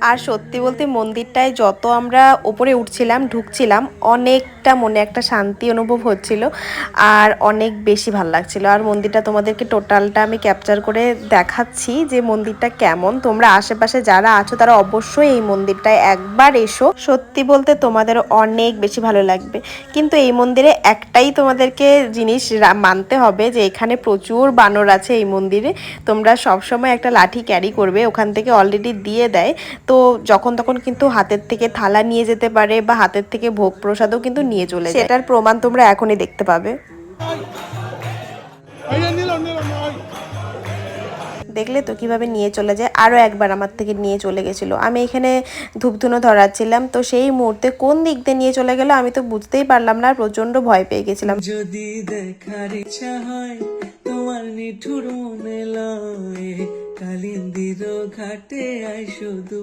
আর সত্যি বলতে মন্দিরটায় যত আমরা ওপরে উঠছিলাম ঢুকছিলাম অনেকটা মনে একটা শান্তি অনুভব হচ্ছিল আর অনেক বেশি ভালো লাগছিল। আর মন্দিরটা তোমাদেরকে টোটালটা আমি ক্যাপচার করে দেখাচ্ছি যে মন্দিরটা কেমন। তোমরা আশেপাশে যারা আছো তারা অবশ্যই এই মন্দিরটায় একবার এসো, সত্যি বলতে তোমাদের অনেক বেশি ভালো লাগবে। কিন্তু এই মন্দিরে একটাই তোমাদেরকে জিনিস মানতে হবে যে এখানে প্রচুর বানর আছে এই মন্দিরে। তোমরা সবসময় একটা লাঠি ক্যারি করবে, ওখান থেকে অলরেডি দিয়ে দেয়, তো যখন তখন কিন্তু হাতের থেকে থালা নিয়ে যেতে পারে বা হাতের থেকে ভোগ প্রসাদও কিন্তু নিয়ে চলে যায়। সেটার প্রমাণ তোমরা এখনই দেখতে পাবে। দেখলে তো কিভাবে নিয়ে চলে যায়। আরও একবার আমার থেকে নিয়ে চলে গেছিলো। আমি এখানে ধূপধুনো ধরাচ্ছিলাম, তো সেই মুহূর্তে কোন দিক দিয়ে নিয়ে চলে গেল আমি তো বুঝতেই পারলাম না, আর প্রচন্ড ভয় পেয়ে গেছিলাম। যদি দেখার ইচ্ছা হয় তোমার নিঠুর মনে লয়, কালিন্দির ঘাটে আই শুধু